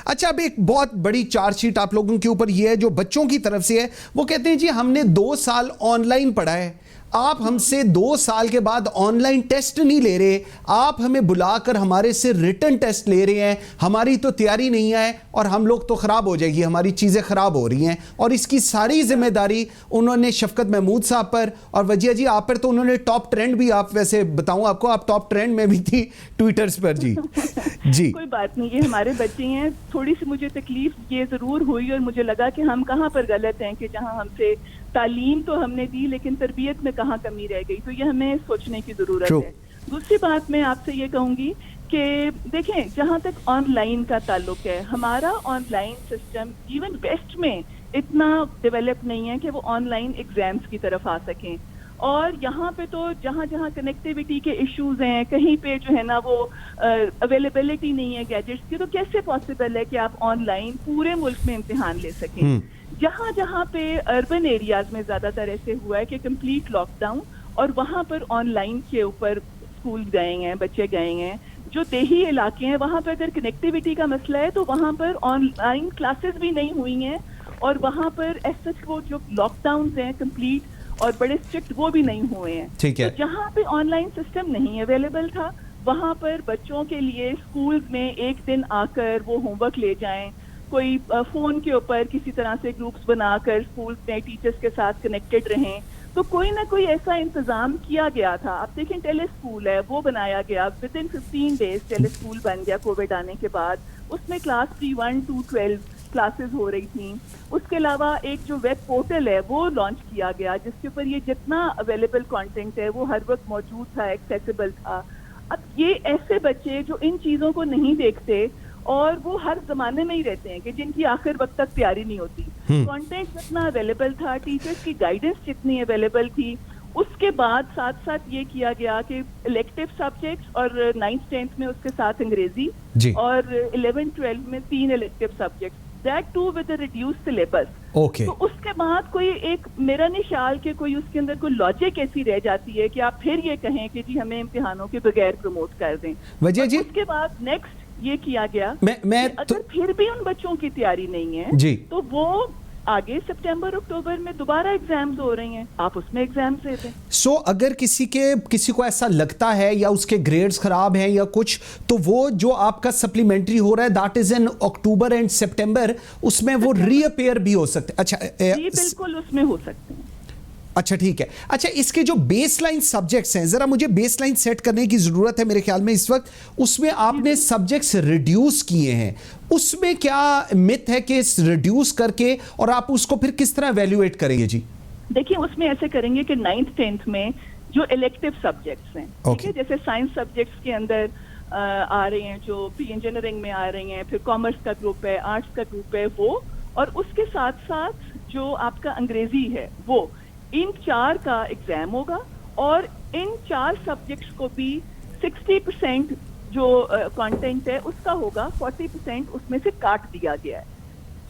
अच्छा, अब एक बहुत बड़ी चार्जशीट आप लोगों के ऊपर ये है जो बच्चों की तरफ से है, वो कहते हैं जी हमने 2 साल ऑनलाइन पढ़ा है, आप हमसे 2 साल के बाद ऑनलाइन टेस्ट नहीं ले रहे, आप हमें बुलाकर हमारे से रिटन टेस्ट ले रहे हैं, हमारी तो तैयारी नहीं है और हम लोग तो खराब हो जाएगी, हमारी चीजें खराब हो रही हैं। और इसकी सारी जिम्मेदारी उन्होंने शफकत महमूद साहब पर और वजिया जी आप पर, तो उन्होंने टॉप ट्रेंड भी, आप वैसे बताऊं आपको, आप टॉप ट्रेंड में भी थी ट्विटर्स पर जी। जी कोई बात नहीं, ये हमारे बच्चे हैं। थोड़ी सी मुझे तकलीफ ये जरूर हुई और मुझे लगा कि हम कहाँ पर गलत हैं कि जहाँ हमसे तालीम तो हमने दी लेकिन तरबियत में कहाँ कमी रह गई, तो ये हमें सोचने की जरूरत है। दूसरी बात मैं आपसे ये कहूंगी कि देखें, जहाँ तक ऑनलाइन का ताल्लुक है, हमारा ऑनलाइन सिस्टम इवन वेस्ट में इतना डेवलप नहीं है कि वो ऑनलाइन एग्जाम्स की तरफ आ सकें। और यहाँ पे तो जहाँ जहाँ कनेक्टिविटी के इश्यूज हैं, कहीं पे जो है ना वो अवेलेबिलिटी नहीं है गैजेट्स की, तो कैसे पॉसिबल है कि आप ऑनलाइन पूरे मुल्क में इम्तिहान ले सकें। जहाँ जहाँ पे अर्बन एरियाज में ज्यादातर ऐसे हुआ है कि कंप्लीट लॉकडाउन और वहाँ पर ऑनलाइन के ऊपर स्कूल गए हैं, बच्चे गए हैं। जो देही इलाके हैं वहाँ पर अगर कनेक्टिविटी का मसला है तो वहाँ पर ऑनलाइन क्लासेस भी नहीं हुई हैं और वहाँ पर ऐसा वो जो लॉकडाउन हैं कंप्लीट और बड़े स्ट्रिक्ट वो भी नहीं हुए हैं। ठीक है। तो जहाँ पे ऑनलाइन सिस्टम नहीं अवेलेबल था वहाँ पर बच्चों के लिए स्कूल में एक दिन आकर वो होमवर्क ले जाएं, कोई फोन के ऊपर किसी तरह से ग्रुप्स बनाकर स्कूल में टीचर्स के साथ कनेक्टेड रहें, तो कोई ना कोई ऐसा इंतजाम किया गया था। आप देखें टेली स्कूल है वो बनाया गया, within 15 days tele school बन गया कोविड आने के बाद। उसमें क्लास Pre-1 to 12 क्लासेस हो रही थी। उसके अलावा एक जो वेब पोर्टल है वो लॉन्च किया गया जिसके ऊपर ये जितना अवेलेबल कंटेंट है वो हर वक्त मौजूद था, एक्सेसिबल था। अब ये ऐसे बच्चे जो इन चीजों को नहीं देखते और वो हर जमाने में ही रहते हैं कि जिनकी आखिर वक्त तक तैयारी नहीं होती, कंटेंट जितना अवेलेबल था, टीचर्स की गाइडेंस जितनी अवेलेबल थी, उसके बाद साथ साथ ये किया गया कि इलेक्टिव सब्जेक्ट्स और 9th 10th में उसके साथ अंग्रेजी और 11th 12th में 3 elective subjects, that too with a reduced syllabus. तो उसके बाद कोई एक मेरा नहीं ख्याल कि कोई उसके अंदर कोई लॉजिक ऐसी रह जाती है कि आप फिर ये कहें कि जी हमें इम्तिहानों के बगैर प्रमोट कर दें। वजह जी उसके बाद नेक्स्ट ये किया गया मैं अगर फिर भी उन बच्चों की तैयारी नहीं है जी, तो वो आगे सितंबर अक्टूबर में दोबारा एग्जाम्स हो रही हैं, आप उसमें एग्जाम्स देते हैं। सो अगर किसी को ऐसा लगता है या उसके ग्रेड्स खराब हैं या कुछ, तो वो जो आपका सप्लीमेंट्री हो रहा है that is in October and September, उसमें वो रीअपेयर भी हो सकते। अच्छा जी बिल्कुल उसमें हो सकते हैं। अच्छा ठीक है। अच्छा इसके जो बेसलाइन सब्जेक्ट्स हैं, जरा मुझे बेसलाइन सेट करने की जरूरत है मेरे ख्याल में इस वक्त। उसमें आपने सब्जेक्ट्स रिड्यूस किए हैं, उसमें क्या मिथ है कि रिड्यूस करके और आप उसको फिर किस तरह एवेल्युएट करेंगे जी? देखिए उसमें ऐसे करेंगे कि 9th 10th में जो इलेक्टिव सब्जेक्ट्स हैं, ठीक है, जैसे साइंस सब्जेक्ट्स के अंदर आ रहे हैं, जो प्री इंजीनियरिंग में आ रही हैं, फिर कॉमर्स का ग्रुप है, आर्ट्स का ग्रुप है वो, और उसके साथ साथ जो आपका अंग्रेजी है वो, इन 4 का एग्जाम होगा और इन 4 सब्जेक्ट्स को भी 60% जो कंटेंट है उसका होगा, 40% उसमें से काट दिया गया है।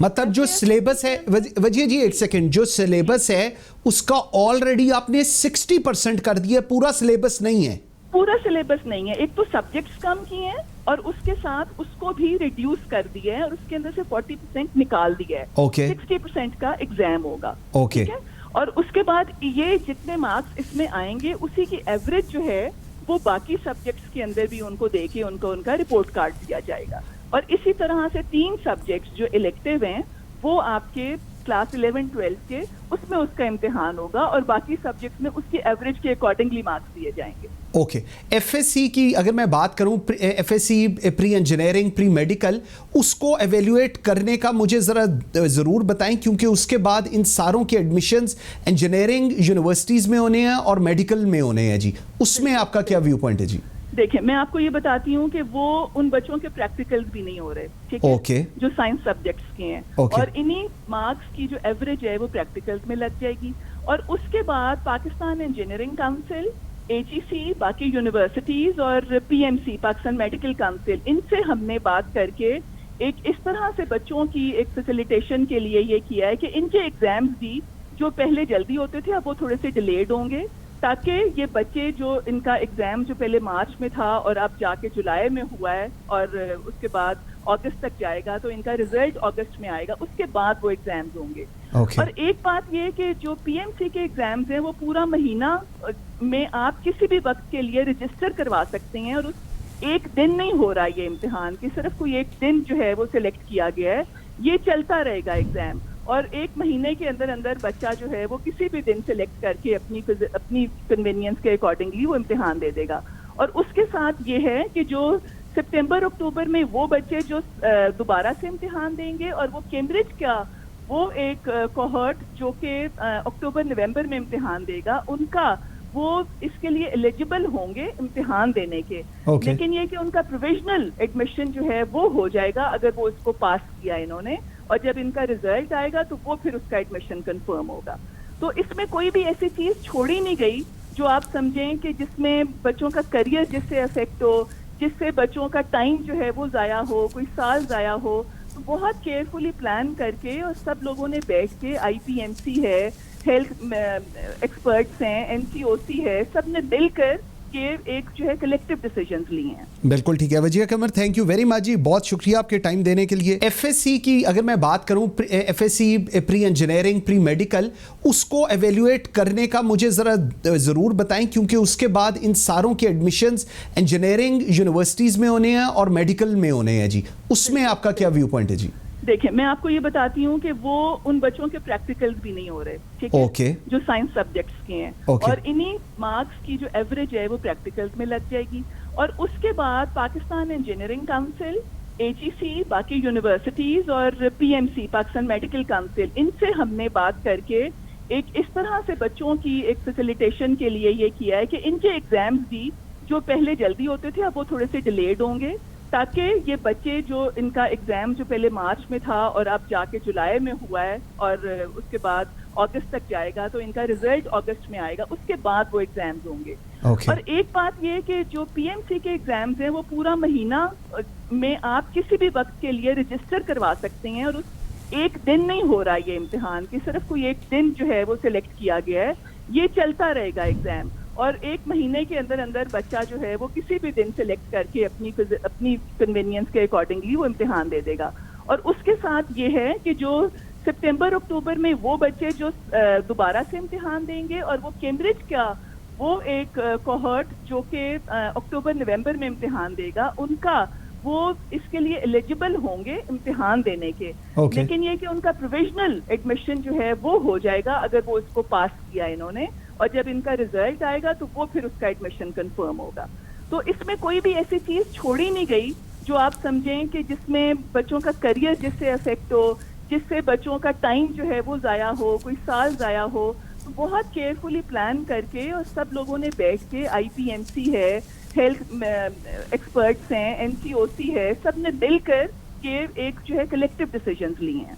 मतलब जो सिलेबस है वजिया जी, एक सेकंड, जो सिलेबस है उसका ऑलरेडी आपने 60% कर दिया, पूरा सिलेबस नहीं है? पूरा सिलेबस नहीं है, एक तो सब्जेक्ट्स कम किए हैं और उसके साथ उसको भी रिड्यूस कर दिया है और उसके अंदर से 40% निकाल दिया है। 60% का एग्जाम होगा। ठीक है, और उसके बाद ये जितने मार्क्स इसमें आएंगे उसी की एवरेज जो है वो बाकी सब्जेक्ट्स के अंदर भी उनको देके उनको उनका रिपोर्ट कार्ड दिया जाएगा। और इसी तरह से 3 सब्जेक्ट्स जो इलेक्टिव हैं वो आपके क्लास 11 12 के उसमें उसका इम्तिहान होगा और बाकी सब्जेक्ट्स में उसकी एवरेज के अकॉर्डिंगली मार्क्स दिए जाएंगे। ओके एफएससी की अगर मैं बात करूं, FSc pre engineering pre medical, उसको एवेल्युएट करने का मुझे ज़रा ज़रूर बताएं, क्योंकि उसके बाद इन सारों के एडमिशन्स इंजीनियरिंग यूनिवर्सिटीज़ में होने हैं और मेडिकल में होने हैं जी, उसमें आपका क्या व्यू पॉइंट है जी? देखिए मैं आपको ये बताती हूँ कि वो उन बच्चों के प्रैक्टिकल्स भी नहीं हो रहे, ठीक है, जो साइंस सब्जेक्ट्स के हैं, और इन्हीं मार्क्स की जो एवरेज है वो प्रैक्टिकल्स में लग जाएगी। और उसके बाद पाकिस्तान इंजीनियरिंग काउंसिल, AGC, बाकी यूनिवर्सिटीज और PMC पाकिस्तान मेडिकल काउंसिल, इनसे हमने बात करके एक इस तरह से बच्चों की एक फैसिलिटेशन के लिए ये किया है कि इनके एग्जाम्स भी जो पहले जल्दी होते थे अब वो थोड़े से डिलेड होंगे, ताकि ये बच्चे जो इनका एग्जाम जो पहले मार्च में था और अब जाके जुलाई में हुआ है और उसके बाद अगस्त तक जाएगा, तो इनका रिजल्ट अगस्त में आएगा, उसके बाद वो एग्जाम्स होंगे। Okay. और एक बात ये कि जो पीएमसी के एग्जाम्स हैं वो पूरा महीना में आप किसी भी वक्त के लिए रजिस्टर करवा सकते हैं, और उस एक दिन नहीं हो रहा ये इम्तिहान कि सिर्फ कोई एक दिन जो है वो सिलेक्ट किया गया है, ये चलता रहेगा एग्जाम, और एक महीने के अंदर अंदर बच्चा जो है वो किसी भी दिन सिलेक्ट करके अपनी कन्वीनियंस के अकॉर्डिंगली वो इम्तिहान दे देगा। और उसके साथ ये है कि जो सितंबर अक्टूबर में वो बच्चे जो दोबारा से इम्तिहान देंगे, और वो कैम्ब्रिज का वो एक कोहर्ट जो कि अक्टूबर नवंबर में इम्तिहान देगा, उनका वो इसके लिए एलिजिबल होंगे इम्तिहान देने के। Okay. लेकिन ये कि उनका प्रोविजनल एडमिशन जो है वो हो जाएगा अगर वो इसको पास किया इन्होंने, और जब इनका रिजल्ट आएगा तो वो फिर उसका एडमिशन कंफर्म होगा। तो इसमें कोई भी ऐसी चीज छोड़ी नहीं गई जो आप समझें कि जिसमें बच्चों का करियर जिससे अफेक्ट हो, जिससे बच्चों का टाइम जो है वो जाया हो, कोई साल जाया हो। तो बहुत केयरफुली प्लान करके और सब लोगों ने बैठ के, आईपीएमसी है, हेल्थ एक्सपर्ट्स हैं, एनसीओसी है, सब ने मिलकर के एक जो है कलेक्टिव डिसीजंस लिए हैं। बिल्कुल ठीक है वजीर कमर, थैंक यू वेरी मच जी, बहुत शुक्रिया आपके टाइम देने के लिए। एफएससी की अगर मैं बात करूं, FSc pre engineering pre medical, उसको एवेल्युएट करने का मुझे ज़रा ज़रूर बताएं, क्योंकि उसके बाद इन सारों के एडमिशंस इंजीनियरिंग यूनिवर्सिटीज़ में होने हैं और मेडिकल में होने हैं जी, उसमें आपका क्या व्यू पॉइंट है जी? देखिए, मैं आपको ये बताती हूँ कि वो उन बच्चों के प्रैक्टिकल्स भी नहीं हो रहे, ठीक है, Okay. जो साइंस सब्जेक्ट्स के हैं। Okay. और इन्हीं मार्क्स की जो एवरेज है वो प्रैक्टिकल्स में लग जाएगी। और उसके बाद पाकिस्तान इंजीनियरिंग काउंसिल, एजीसी, बाकी यूनिवर्सिटीज और पीएमसी पाकिस्तान मेडिकल काउंसिल, इनसे हमने बात करके एक इस तरह से बच्चों की एक फैसिलिटेशन के लिए ये किया है कि इनके एग्जाम्स भी जो पहले जल्दी होते थे अब वो थोड़े से डिलेड होंगे, ताकि ये बच्चे जो इनका एग्जाम जो पहले मार्च में था और अब जाके जुलाई में हुआ है और उसके बाद अगस्त तक जाएगा, तो इनका रिजल्ट अगस्त में आएगा, उसके बाद वो एग्जाम्स होंगे। Okay. और एक बात ये कि जो पीएमसी के एग्जाम्स हैं वो पूरा महीना में आप किसी भी वक्त के लिए रजिस्टर करवा सकते हैं, और उस एक दिन नहीं हो रहा ये इम्तिहान कि सिर्फ कोई एक दिन जो है वो सिलेक्ट किया गया है, ये चलता रहेगा एग्जाम, और एक महीने के अंदर अंदर बच्चा जो है वो किसी भी दिन सिलेक्ट करके अपनी कन्वीनियंस के अकॉर्डिंगली वो इम्तिहान दे देगा। और उसके साथ ये है कि जो सितंबर अक्टूबर में वो बच्चे जो दोबारा से इम्तिहान देंगे, और वो कैम्ब्रिज का वो एक कोहर्ट जो कि अक्टूबर नवंबर में इम्तिहान देगा, उनका वो इसके लिए एलिजिबल होंगे इम्तिहान देने के। Okay. लेकिन ये कि उनका प्रोविजनल एडमिशन जो है वो हो जाएगा अगर वो इसको पास किया इन्होंने, और जब इनका रिजल्ट आएगा तो वो फिर उसका एडमिशन कंफर्म होगा। तो इसमें कोई भी ऐसी चीज छोड़ी नहीं गई जो आप समझें कि जिसमें बच्चों का करियर जिससे अफेक्ट हो, जिससे बच्चों का टाइम जो है वो जाया हो, कोई साल जाया हो। तो बहुत केयरफुली प्लान करके और सब लोगों ने बैठ के, आईपीएमसी है, हेल्थ एक्सपर्ट्स हैं, एनसीओसी है, सब ने मिलकर के एक जो है कलेक्टिव डिसीजंस लिए हैं।